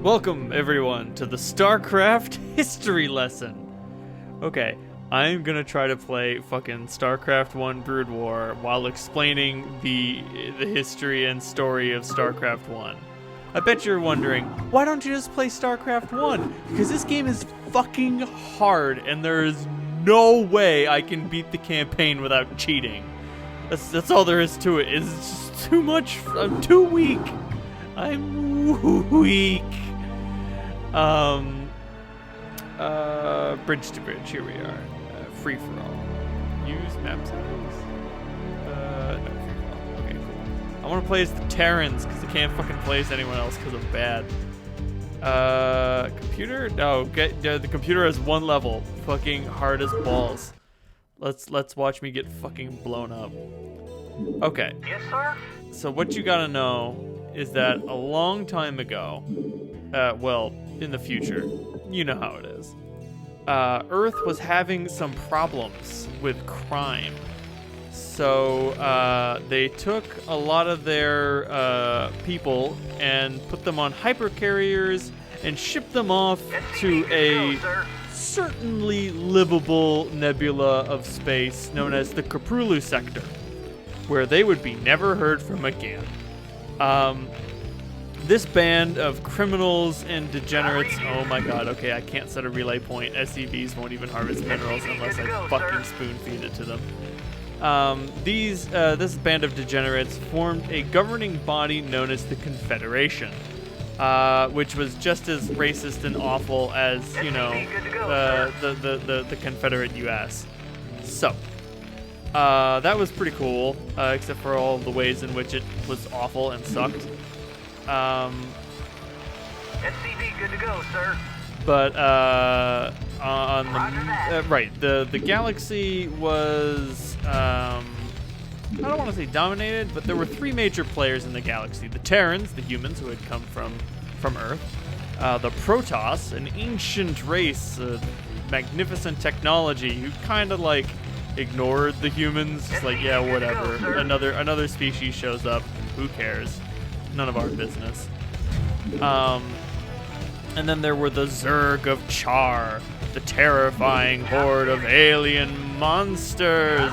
Welcome, everyone, to the Starcraft history lesson. Okay, I'm gonna try to play fucking Starcraft 1 Brood War while explaining the history and story of Starcraft 1. I bet you're wondering, why don't you just play Starcraft 1? Because this game is fucking hard, and there is no way I can beat the campaign without cheating. That's all there is to it. It's just too much. I'm too weak. I'm weak. Bridge to bridge, here we are. Free for all. Use map settings? No, free for all. Okay, cool. I want to play as the Terrans, because I can't fucking play as anyone else, because I'm bad. Computer? No, the computer has one level. Fucking hard as balls. Let's watch me get fucking blown up. Okay. Yes, sir? So what you gotta know is that a long time ago, well, in the future, you know how it is, Earth was having some problems with crime. So they took a lot of their people and put them on hypercarriers and shipped them off to a certainly livable nebula of space known as the Caprulu sector, where they would be never heard from again. This band of criminals and degenerates, oh my god, okay, I can't set a relay point. SCVs won't even harvest minerals unless I fucking spoon feed it to them. This band of degenerates formed a governing body known as the Confederation, which was just as racist and awful as, you know, the Confederate US. So, that was pretty cool, except for all the ways in which it was awful and sucked. SCV good to go, sir. But on the galaxy was I don't want to say dominated, but there were three major players in the galaxy: the Terrans, the humans who had come from Earth, the Protoss, an ancient race, magnificent technology, who kind of like ignored the humans, just like, yeah, whatever. Another species shows up, who cares? None of our business. And then there were the Zerg of Char, the terrifying horde of alien monsters.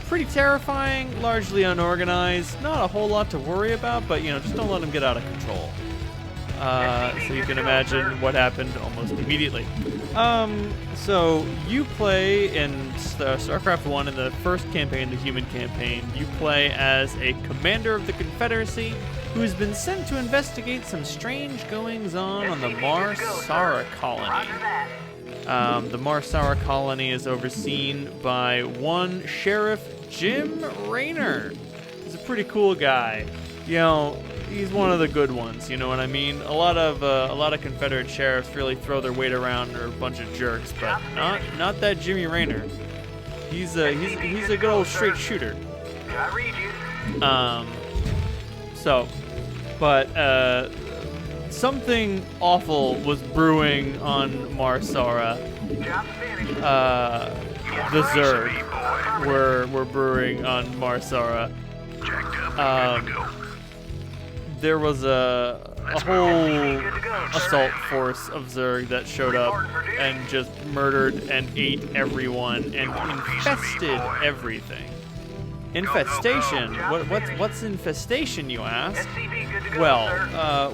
Pretty terrifying, largely unorganized, not a whole lot to worry about, but, you know, just don't let them get out of control. So you can imagine what happened almost immediately. So you play in Starcraft 1 in the first campaign, the human campaign. You play as a commander of the Confederacy who's been sent to investigate some strange goings-on the Mar Sara colony. The Mar Sara colony is overseen by one Sheriff Jim Raynor. He's a pretty cool guy. You know, he's one of the good ones, you know what I mean? A lot of Confederate sheriffs really throw their weight around, or a bunch of jerks, but not that Jimmy Raynor. He's a good old straight shooter. I read you. But something awful was brewing on Mar Sara. The Zerg were brewing on Mar Sara. There was a whole assault force of Zerg that showed up and just murdered and ate everyone and infested everything. Infestation? What's infestation, you ask? Well,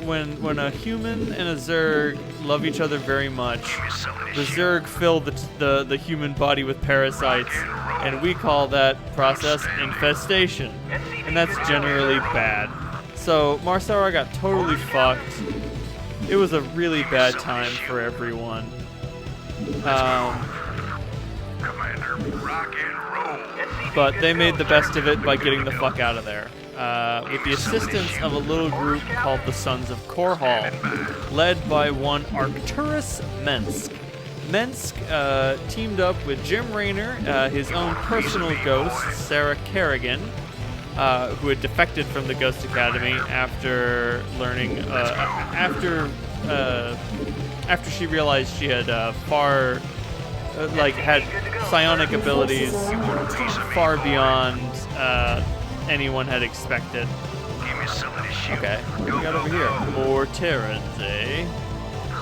when a human and a Zerg love each other very much, the Zerg fill the human body with parasites, and we call that process infestation. And that's generally bad. So Mar Sara got totally fucked. It was a really bad time for everyone. But they made the best of it by getting the fuck out of there. With the assistance of a little group called the Sons of Korhal, led by one Arcturus Mensk. Mensk teamed up with Jim Raynor, his own personal ghost, Sarah Kerrigan, who had defected from the Ghost Academy after learning, after she realized she had had psionic abilities far beyond anyone had expected. Okay, what do we got over here? More Terrans, eh?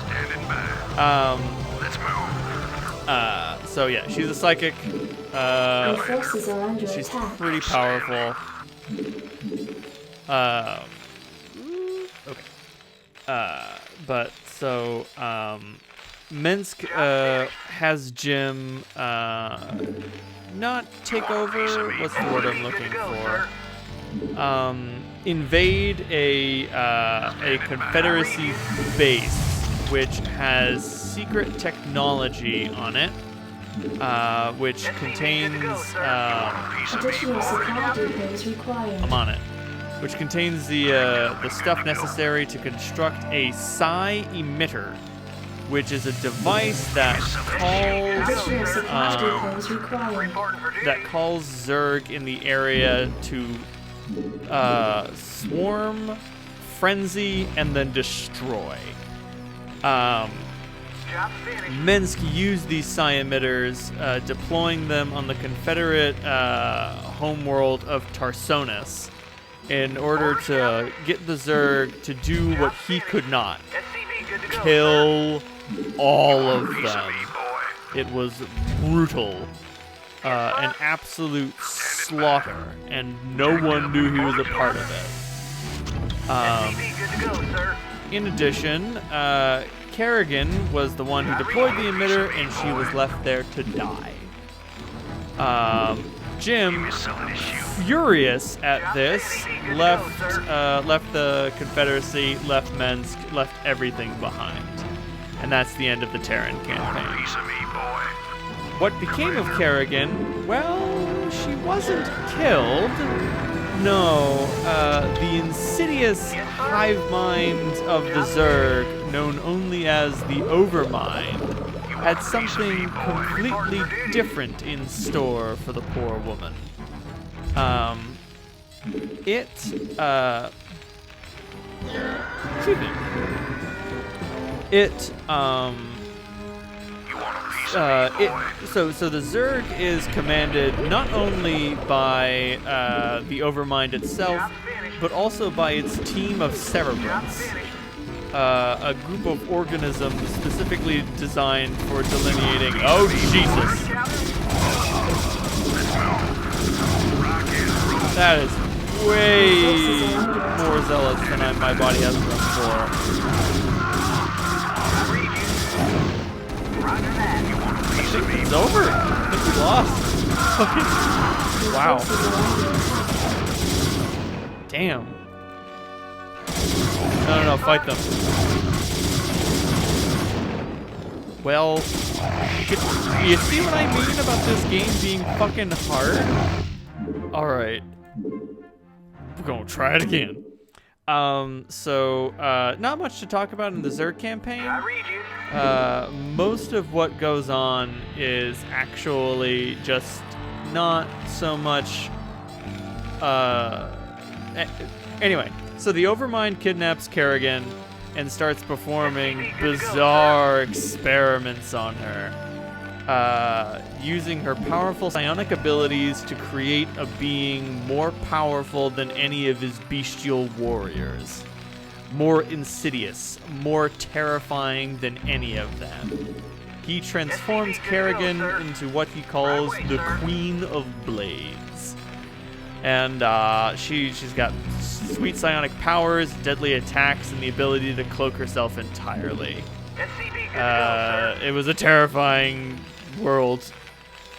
Standing by. Let's move. So yeah, she's a psychic. Your forces are under She's attack. pretty powerful. Okay. But so, Minsk has Jim not take over. What's the word I'm looking for? Invade a Confederacy base, which has secret technology on it. Which contains Additional supply depots required. I'm on it. Which contains the stuff necessary to construct a psi emitter, which is a device that Additional supply depots required. calls Zerg in the area to swarm, frenzy, and then destroy. Minsk used these psi emitters, deploying them on the Confederate homeworld of Tarsonis in order to get the Zerg to do what he could not. Kill all of them. It was brutal. An absolute slaughter, and no one knew he was a part of it. In addition, Kerrigan was the one who deployed the emitter, and she was left there to die. Jim, furious at this, left the Confederacy, left Minsk, left everything behind. And that's the end of the Terran campaign. What became of Kerrigan? Well, she wasn't killed. No, the insidious hive mind of the Zerg, known only as the Overmind, had something completely different in store for the poor woman. So the Zerg is commanded not only by the Overmind itself, but also by its team of cerebrants, a group of organisms specifically designed for delineating. Oh Jesus! That is way more zealous than my body has room for. I think it's over. I think we lost. Wow. Damn. No, fight them. Well, you see what I mean about this game being fucking hard? Alright. We're gonna try it again. Not much to talk about in the Zerg campaign. Most of what goes on is actually just not so much. Anyway, so the Overmind kidnaps Kerrigan and starts performing bizarre experiments on her, using her powerful psionic abilities to create a being more powerful than any of his bestial warriors. More insidious, more terrifying than any of them. He transforms Kerrigan into what he calls the Queen of Blades. And she's got sweet psionic powers, deadly attacks, and the ability to cloak herself entirely. It was a terrifying world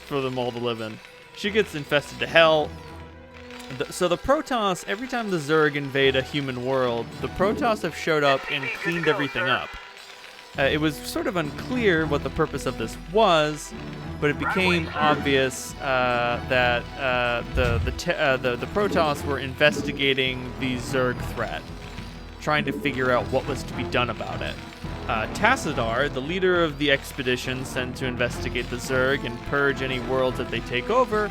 for them all to live in. She gets infested to hell. So the Protoss, every time the Zerg invade a human world, the Protoss have showed up and cleaned everything up. It was sort of unclear what the purpose of this was, but it became obvious that the Protoss were investigating the Zerg threat, trying to figure out what was to be done about it. Tassadar, the leader of the expedition sent to investigate the Zerg and purge any worlds that they take over,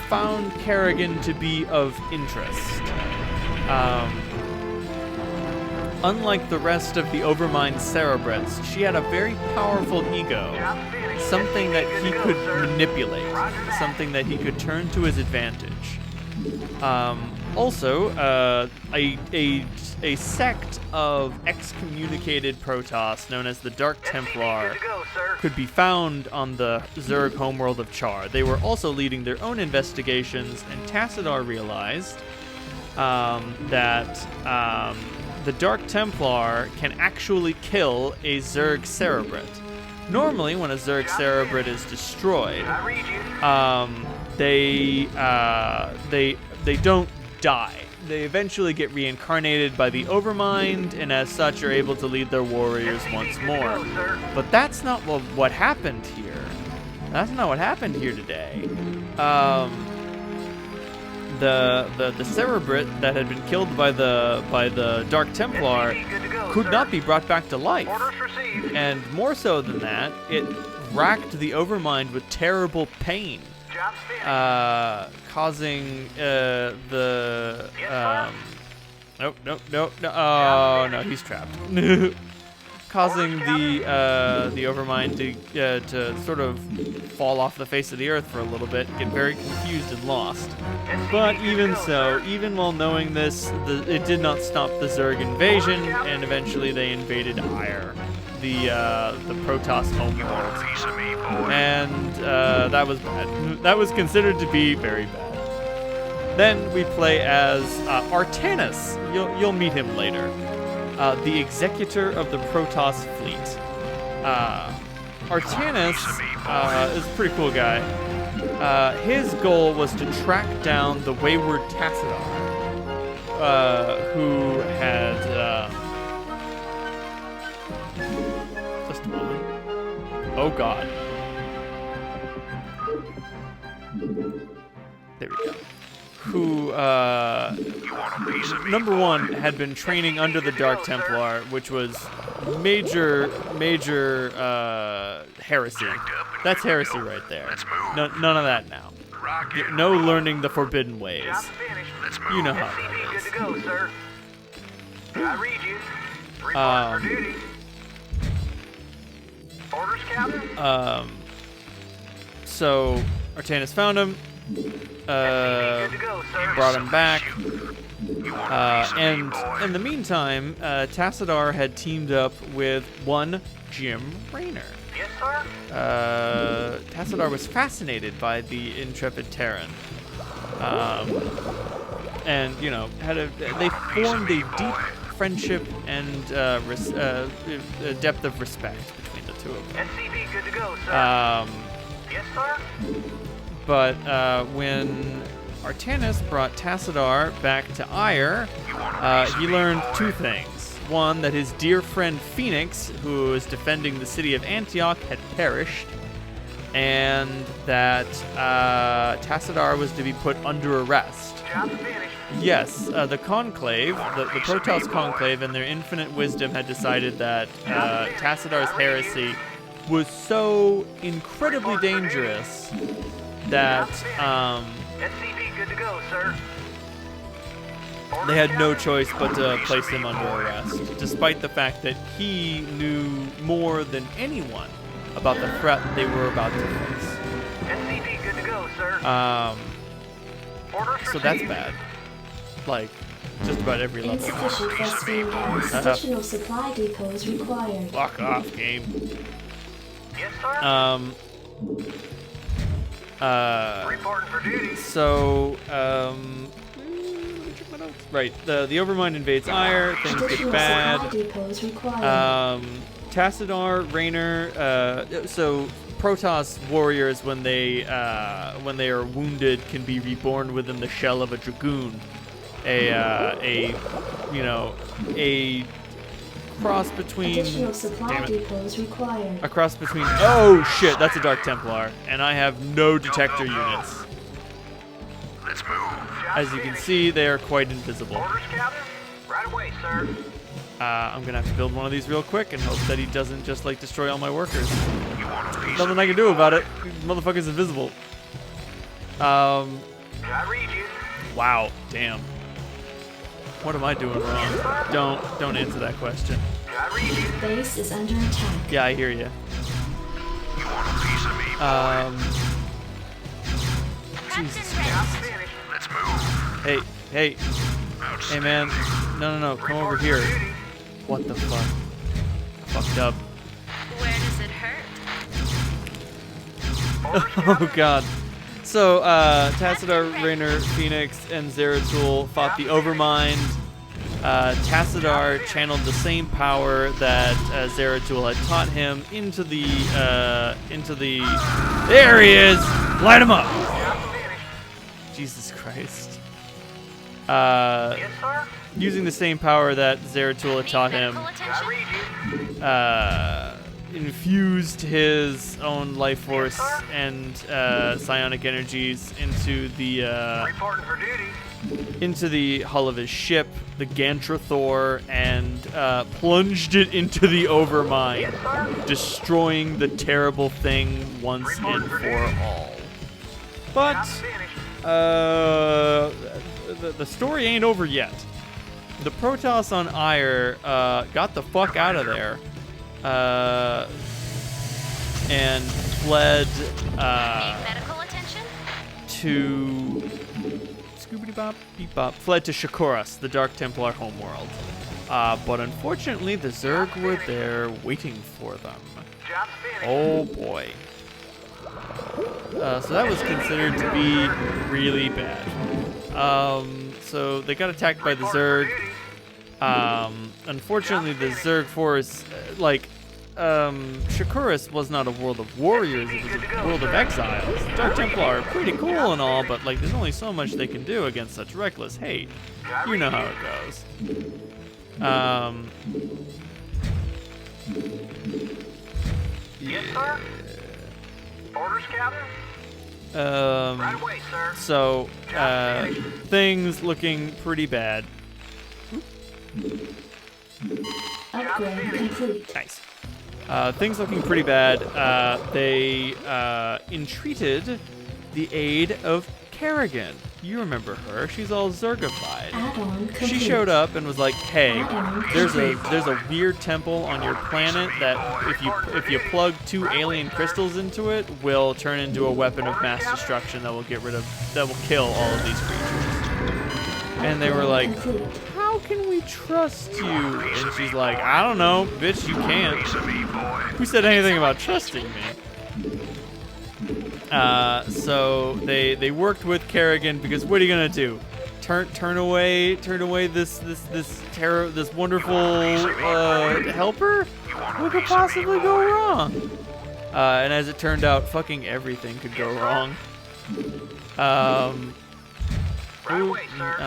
found Kerrigan to be of interest. Unlike the rest of the Overmind cerebrants, she had a very powerful ego, something that he could manipulate, something that he could turn to his advantage. Also, a sect of excommunicated Protoss known as the Dark Templar Good to go, sir. could be found on the Zerg homeworld of Char. They were also leading their own investigations, and Tassadar realized that the Dark Templar can actually kill a Zerg Cerebrit. Normally, when a Zerg Cerebrit is destroyed, I read you. they don't die. They eventually get reincarnated by the Overmind, and as such are able to lead their warriors once more. But that's not what happened here. That's not what happened here today. The Cerebrit that had been killed by the Dark Templar could not be brought back to life. Orders received. And more so than that, it racked the Overmind with terrible pain, Job's finished. causing the nope. Oh no, he's trapped. Causing the Overmind to sort of fall off the face of the earth for a little bit, get very confused and lost. But even so, even while knowing this, it did not stop the Zerg invasion, and eventually they invaded Ire, the Protoss homeworld. And that was bad. That was considered to be very bad. Then we play as Artanis. You'll meet him later. The executor of the Protoss fleet. Artanis is a pretty cool guy. His goal was to track down the wayward Tassadar, who had... just a moment. Oh god. There we go. Who, number one, had been training under the Dark Templar, which was major heresy. That's heresy right there. None of that now. No learning the forbidden ways. Job's finished. You know how SCV, that good is. to go, sir. I read you. Report for duty. Orders, Captain. So Artanis found him, Good to go, sir. brought him back, and in the meantime, Tassadar had teamed up with one Jim Raynor. Yes, sir. Tassadar was fascinated by the intrepid Terran, and they formed a deep friendship and a depth of respect between the two of them. SCV, good to go, sir. Yes, sir. But when Artanis brought Tassadar back to Ire, he learned two things. One, that his dear friend Phoenix, who was defending the city of Antioch, had perished, and that Tassadar was to be put under arrest. Job's finished. Yes, the Conclave, the Protoss Conclave, in their infinite wisdom, had decided that Tassadar's heresy was so incredibly dangerous that SCV, good to go, sir. they had no choice but to place him under arrest, despite the fact that he knew more than anyone about the threat that they were about to face. SCV, good to go, sir. Orders So that's received. bad. Like, just about every level. Insufficient phosphine gas. Additional supply depots required. Fuck off, game. Yes, sir. Reporting for duty. So, right, the Overmind invades Ire, things get Additional bad. supply depots required. Tassadar, Raynor, so Protoss warriors, when they are wounded, can be reborn within the shell of a dragoon, a cross between. Additional supply Damn it. depots required. A cross between. Oh shit, that's a Dark Templar, and I have no detector units. Let's move. As you can see, they are quite invisible. Orders, Captain. Right away, sir. I'm gonna have to build one of these real quick and hope that he doesn't just like destroy all my workers. You want a piece Nothing of I me, can do about boy? it. Motherfucker's invisible. I read you. Wow, damn. What am I doing wrong? Don't answer that question. I read you. Base is under attack. Yeah, I hear you. You want a piece of me, boy? Jesus. Job's finished. Let's move. Hey, Hey, hey, man. No, come over here. What the fuck? Fucked up. Where does it hurt? Oh god. So, Tassadar, Raynor, Phoenix, and Zeratul fought the Overmind. Tassadar channeled the same power that Zeratul had taught him into the. There he is! Light him up! Jesus Christ. Yes, sir. Using the same power that Zeratul had Need taught him. medical I attention? read you. Infused his own life force and psionic energies into Reporting for duty. the hull of his ship, the Gantrathor, and plunged it into the Overmind, destroying the terrible thing once and for all. But Finished. the story ain't over yet. The Protoss on Ire got the fuck out of there. And fled Need medical attention? to Scoobity Bop Beep Bop fled to Shakuras, the Dark Templar homeworld. But unfortunately, the Zerg were there waiting for them. Job's finished. Oh boy. So that was considered to be really bad. So they got attacked by the Zerg. Unfortunately, the Zerg force, Shakuras was not a world of warriors, it was a world of exiles. The Dark Templar are pretty cool and all, but there's only so much they can do against such reckless hate. You know how it goes. Yes, sir. Orders, Captain. Right away, sir. So, things looking pretty bad. Upgrade complete. Nice. Things looking pretty bad. They entreated the aid of Kerrigan. You remember her? She's all Zergified. Add-on complete. She showed up and was like, "Hey, Add-on there's complete. a weird temple on your planet that if you plug 2 alien crystals into it, will turn into a weapon of mass destruction that will kill all of these creatures." And they were like, Complete. "How can we trust you?" And she's like, "I don't know, bitch, you can't." Who said anything about trusting me? So they worked with Kerrigan because what are you gonna do? Turn away this wonderful helper? What could possibly go wrong? And as it turned out, fucking everything could go wrong. Oh,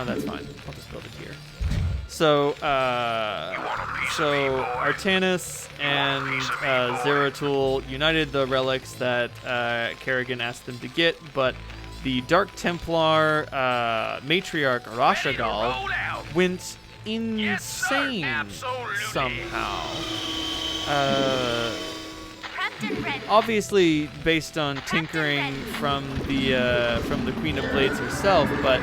that's fine. I'll just build it here. So Artanis and Zeratul united the relics that Kerrigan asked them to get, but the Dark Templar matriarch Rashagal went insane somehow. Prepped and ready. Obviously based on tinkering from the Queen of Blades herself, but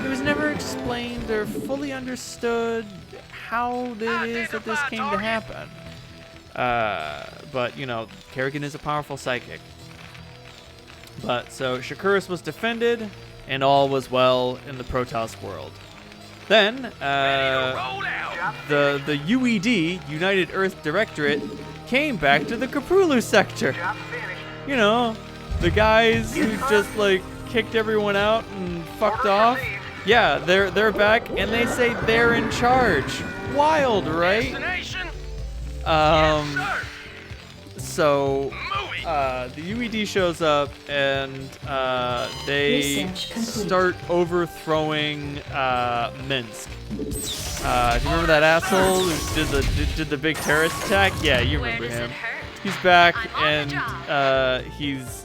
it was never explained or fully understood how it is that this came to happen. But Kerrigan is a powerful psychic. But so Shakuras was defended, and all was well in the Protoss world. Then the UED, United Earth Directorate, came back to the Kaprulu sector. Job's finished. You know, the guys who just kicked everyone out and fucked off. Yeah, they're back, and they say they're in charge. Wild, right? So the UED shows up, and they Research complete. start overthrowing Minsk. Do you remember that asshole who did the big terrorist attack? Yeah, you Where remember does him. it hurt? He's back, I'm on the and job. he's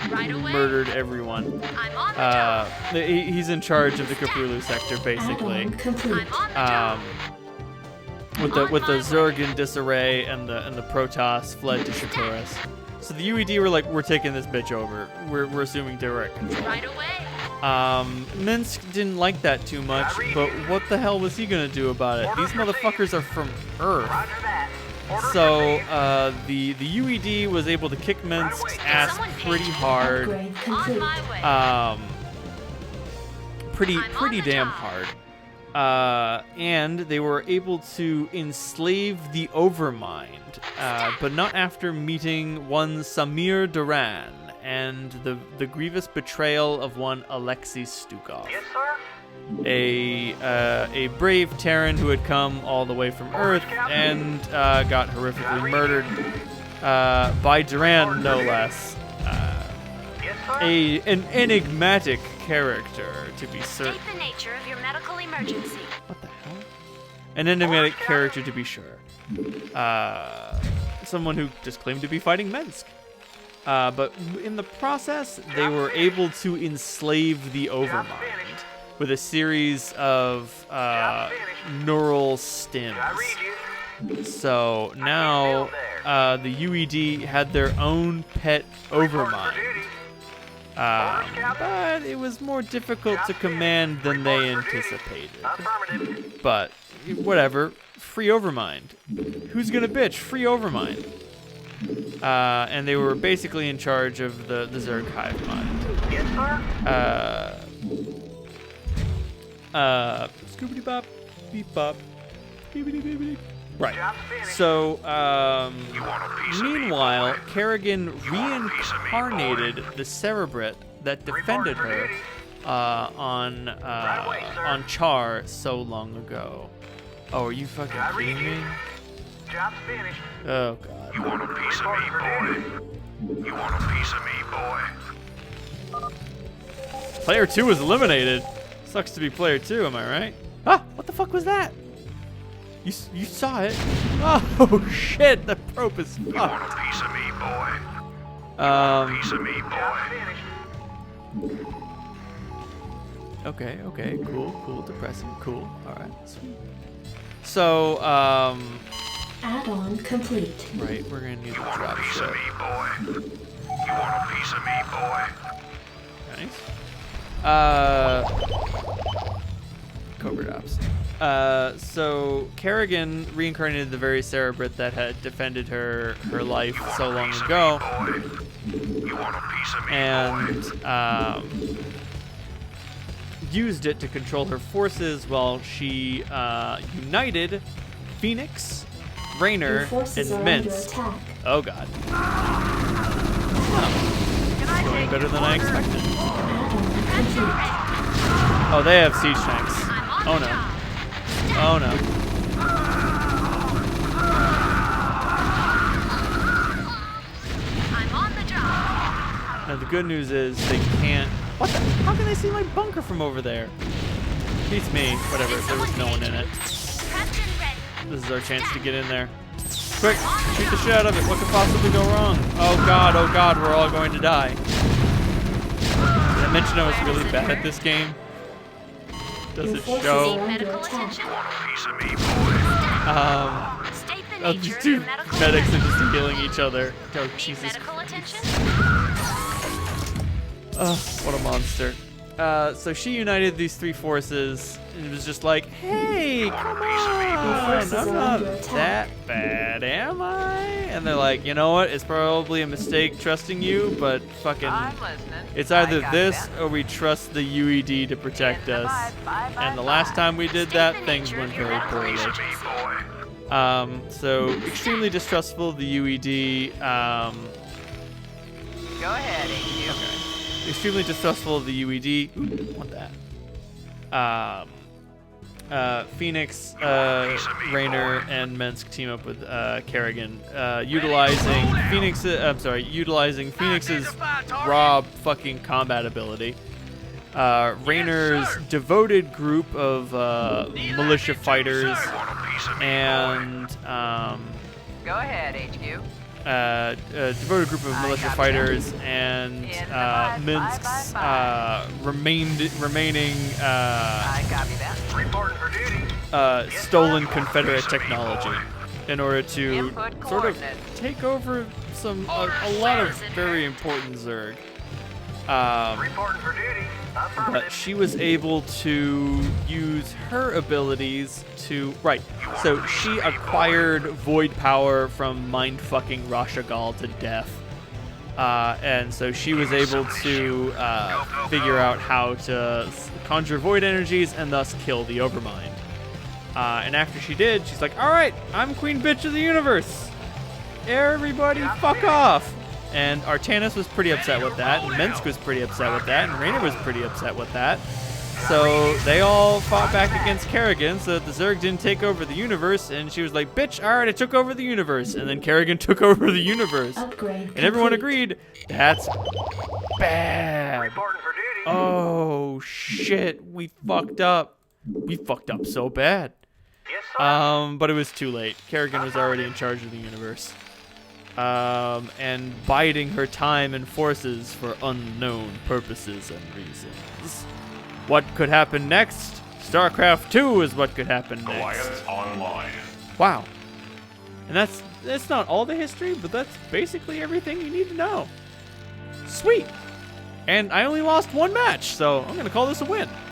Right away. murdered everyone. I'm on the job. He's in charge of the Kaprulu sector, basically. Add-on complete. I'm on the job. With the Zerg in disarray and the Protoss fled to Shakuras. So the UED were like, "We're taking this bitch over. We're assuming direct control." Right away. Minsk didn't like that too much, but what the hell was he gonna do about it? These motherfuckers are from Earth. Roger that. Orders So received. the UED was able to kick Minsk's ass Someone pretty page me. hard. Upgrade On complete. my way. pretty damn hard. And they were able to enslave the Overmind, but not after meeting one Samir Duran and the grievous betrayal of one Alexei Stukov, Yes, sir. a brave Terran who had come all the way from Earth and got horrifically murdered by Duran, no less. Yes, sir. An enigmatic character, to be certain. State the nature of your medical emergency. What the hell? An enigmatic character, to be sure. Someone who just claimed to be fighting Minsk. But in the process, they were able to enslave the Overmind with a series of neural stims. I read you. So now the UED had their own pet Overmind. But it was more difficult to command than they anticipated. Affirmative. But whatever, free Overmind. Who's gonna bitch? Free Overmind. And they were basically in charge of the Zerg hive mind. Yes, sir. Scoobity bop, beep bop, beepity beepity. Right. Job finished. So, You want a piece of me, meanwhile, boy? Kerrigan reincarnated the Cerebrit that defended her on Char so long ago. Oh, are you fucking I read kidding you. me? Job's finished. Oh god. You want a piece of me, boy? You want a piece of me, boy? Player 2 was eliminated. Sucks to be player 2, am I right? Ah, what the fuck was that? You saw it. Oh shit, the probe is You want fucked. a piece of me, boy? Piece of me, Job's boy? finished. Okay, cool, depressing, cool. Alright, sweet. So, Add-on complete. right, we're gonna need You to want a drop piece shit. of me, boy? You want a piece of me, boy? Nice. Cobra drops. So Kerrigan reincarnated the very Cerebrit that had defended her life so long ago, You want a piece of me, and used it to control her forces while she united Phoenix, Your Raynor, forces are and under Minsk. attack. Oh god. Oh, going better than I expected. Add-on complete. Oh, they have siege tanks. Oh no. Oh no. I'm on the job. Now the good news is they can't. What the? How can they see my bunker from over there? Beats me. Whatever. There was no one in it. Prepped and ready. This is our chance to get in there. Quick, shoot the shit out of it. What could possibly go wrong? Oh god, we're all going to die. Did I mention I was really bad at this game? Does Your it forces show? are under Medical attack. attention. piece of me, boy? State the Oh, nature these of two your medical medics are emergency. just healing each other. Oh, Need Jesus. medical attention? Oh, what a monster. So she united these three forces and it was just like, hey, come on, forces I'm are not under attack. that bad, am I? And they're like, you know what, it's probably a mistake trusting you, but fucking, it's either this or we trust the UED to protect us. And the last time we did that, things went very poorly. Piece of me, boy? So extremely distrustful of the UED. Go ahead, HQ. Okay. Extremely distrustful of the UED. Ooh, want that. Phoenix, Raynor, and Minsk team up with Kerrigan, utilizing Phoenix's raw fucking combat ability. Raynor's devoted group of militia fighters, and Go ahead, HQ. devoted group of militia fighters and Minsk's remaining I copy that. Reporting for duty. stolen Confederate technology in order to Input sort of coordinates. take over a lot of very important Zerg. Reporting for duty. But Affirmative. she was able to use her abilities to So she acquired void power from mind fucking Rashagal to death. And so she was able to figure out how to conjure void energies and thus kill the Overmind. And after she did, she's like, all right, I'm Queen Bitch of the Universe. Everybody fuck off. And Artanis was pretty upset with that, and Minsk was pretty upset with that, and Raynor was pretty upset with that. So they all fought back against Kerrigan so that the Zerg didn't take over the universe, and she was like, bitch, all right, I took over the universe. And then Kerrigan took over the universe. Upgrade And everyone complete. agreed, that's bad. Reporting for duty. Oh, shit, we fucked up. We fucked up so bad. Yes, sir. But it was too late. Kerrigan was already in charge of the universe. And biding her time and forces for unknown purposes and reasons. What could happen next? Starcraft 2 is what could happen next. Alliance online. Wow. And that's not all the history, but that's basically everything you need to know. Sweet. And I only lost one match, so I'm going to call this a win.